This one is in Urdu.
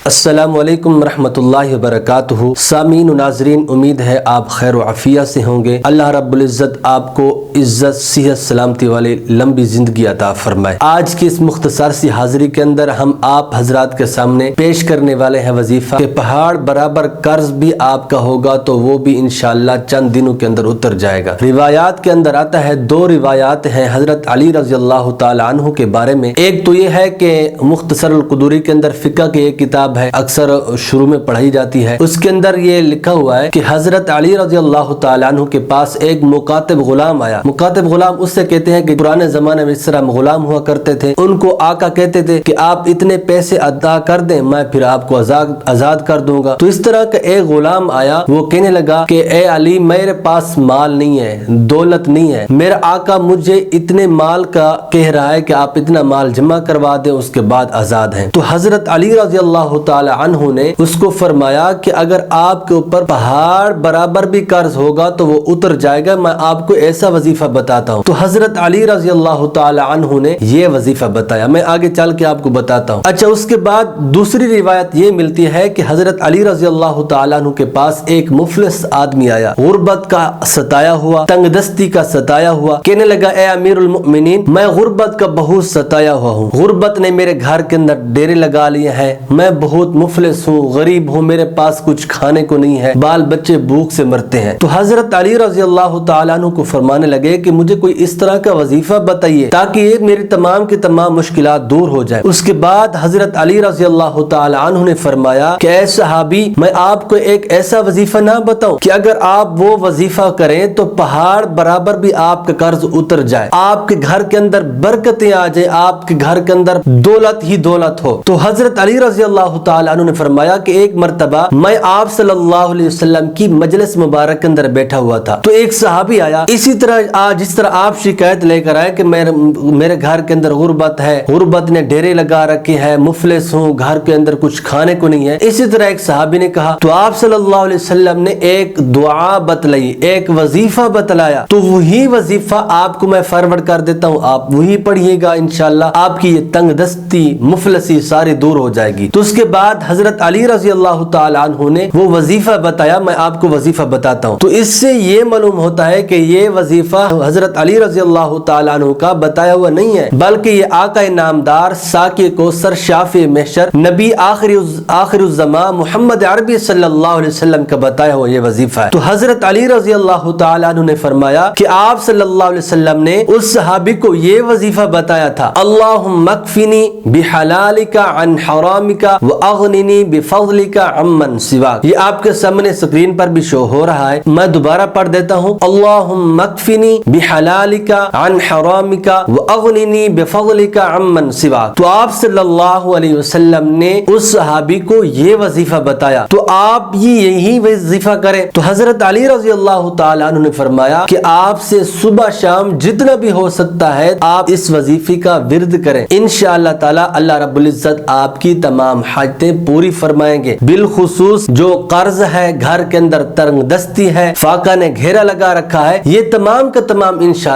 السلام علیکم ورحمۃ اللہ وبرکاتہ۔ سامعین و ناظرین، امید ہے آپ خیر و عافیت سے ہوں گے۔ اللہ رب العزت آپ کو عزت، صحت، سلامتی والی لمبی زندگی عطا فرمائے۔ آج کی اس مختصر سی حاضری کے اندر ہم آپ حضرات کے سامنے پیش کرنے والے ہیں وظیفہ کہ پہاڑ برابر قرض بھی آپ کا ہوگا تو وہ بھی انشاءاللہ چند دنوں کے اندر اتر جائے گا۔ روایات کے اندر آتا ہے، دو روایات ہیں حضرت علی رضی اللہ تعالی عنہ کے بارے میں۔ ایک تو یہ ہے کہ مختصر القدوری کے اندر فقہ کی ایک کتاب ہے، اکثر شروع میں پڑھائی جاتی ہے، اس کے اندر یہ لکھا ہوا ہے کہ حضرت علی رضی اللہ تعالی عنہ کے پاس ایک مکاتب غلام آیا۔ مکاتب غلام اس سے کہتے ہیں کہ پرانے زمانے میں اس طرح غلام ہوا کرتے تھے، ان کو آقا کہتے تھے کہ آپ اتنے پیسے ادا کر دیں، میں پھر آپ کو آزاد کر دوں گا۔ تو اس طرح کا ایک غلام آیا، وہ کہنے لگا کہ اے علی، میرے پاس مال نہیں ہے، دولت نہیں ہے، میرا آقا مجھے اتنے مال کا کہہ رہا ہے کہ آپ اتنا مال جمع کروا دیں، اس کے بعد آزاد ہیں۔ تو حضرت علی رضی اللہ تعالی عنہ نے اس کو فرمایا کہ اگر آپ کے اوپر پہاڑ برابر بھی قرض ہوگا تو وہ اتر جائے گا، میں آپ کو ایسا وظیفہ بتاتا ہوں۔ تو حضرت علی رضی اللہ تعالی عنہ نے یہ وظیفہ بتایا، میں آگے چل کے آپ کو بتاتا ہوں۔ اچھا، اس کے بعد دوسری روایت یہ ملتی ہے کہ حضرت علی رضی اللہ تعالی عنہ کے پاس ایک مفلس آدمی آیا، غربت کا ستایا ہوا، تنگ دستی کا ستایا ہوا، کہنے لگا اے امیر المؤمنین، میں غربت کا بہت ستایا ہوا ہوں، غربت نے میرے گھر کے اندر ڈیرے لگا لیے ہیں، میں بہت مفلس ہوں، غریب ہوں، میرے پاس کچھ کھانے کو نہیں ہے، بال بچے بھوک سے مرتے ہیں۔ تو حضرت علی رضی اللہ تعالیٰ عنہ کو فرمانے لگے کہ مجھے کوئی اس طرح کا وظیفہ بتائیے تاکہ یہ میری تمام کی تمام مشکلات دور ہو جائیں۔ اس کے بعد حضرت علی رضی اللہ تعالیٰ عنہ نے فرمایا کہ اے صحابی، میں آپ کو ایک ایسا وظیفہ نہ بتاؤں کہ اگر آپ وہ وظیفہ کریں تو پہاڑ برابر بھی آپ کا قرض اتر جائے، آپ کے گھر کے اندر برکتیں آ جائیں، آپ کے گھر کے اندر دولت ہی دولت ہو۔ تو حضرت علی رضی اللہ تعالیٰ عنہ نے فرمایا کہ ایک مرتبہ میں آپ صلی اللہ علیہ وسلم کی مجلس مبارک کے اندر بیٹھا ہوا تھا، تو ایک صحابی آیا، اسی طرح جس طرح آپ شکایت لے کر آئے کہ میرے گھر کے اندر غربت ہے، غربت نے ڈیرے لگا رکھے ہیں، مفلس ہوں، گھر کے اندر کچھ کھانے کو نہیں ہے، اسی طرح ایک صحابی نے کہا۔ تو آپ صلی اللہ علیہ وسلم نے ایک دعا بتلائی، ایک وظیفہ بتلایا، تو وہی وظیفہ آپ کو میں فارورڈ کر دیتا ہوں، آپ وہی پڑھیے گا، انشاءاللہ آپ کی یہ تنگ دستی، مفلسی ساری دور ہو جائے گی۔ تو اس کے بعد حضرت علی رضی اللہ تعالی عنہ نے وہ وظیفہ بتایا، میں آپ کو وظیفہ بتاتا ہوں۔ تو اس سے یہ معلوم ہوتا ہے کہ یہ وظیفہ حضرت علی رضی اللہ تعالی عنہ کا بتایا ہوا نہیں ہے، بلکہ یہ آقا نامدار، ساقی کوثر، شافع محشر، نبی آخر الزمان محمد عربی صلی اللہ علیہ وسلم کا بتایا ہوا یہ وظیفہ ہے۔ تو حضرت علی رضی اللہ تعالی عنہ نے فرمایا کہ آپ صلی اللہ علیہ وسلم نے اس صحابی کو یہ وظیفہ بتایا تھا، اللہم اکفنی بحلالک عن حرامک واغننی بفضلک عمن سواک۔ یہ آپ کے سامنے اسکرین پر بھی شو ہو رہا ہے، میں دوبارہ پڑھ دیتا ہوں، اللہم اکفنی بحلالک عن حرامک واغننی بفضلک عمن سواک۔ تو آپ صلی اللہ علیہ وسلم نے اس صحابی کو یہ وظیفہ بتایا، تو آپ یہی وظیفہ کریں۔ تو حضرت علی رضی اللہ تعالی عنہ نے فرمایا کہ آپ سے صبح شام جتنا بھی ہو سکتا ہے آپ اس وظیفے کا ورد کریں، انشاءاللہ تعالی اللہ رب العزت آپ کی تمام حاجتیں پوری فرمائیں گے۔ بالخصوص جو قرض ہے، گھر کے اندر تنگ دستی ہے، فاقہ نے گھیرا لگا رکھا ہے، یہ تمام کا تمام انشاءاللہ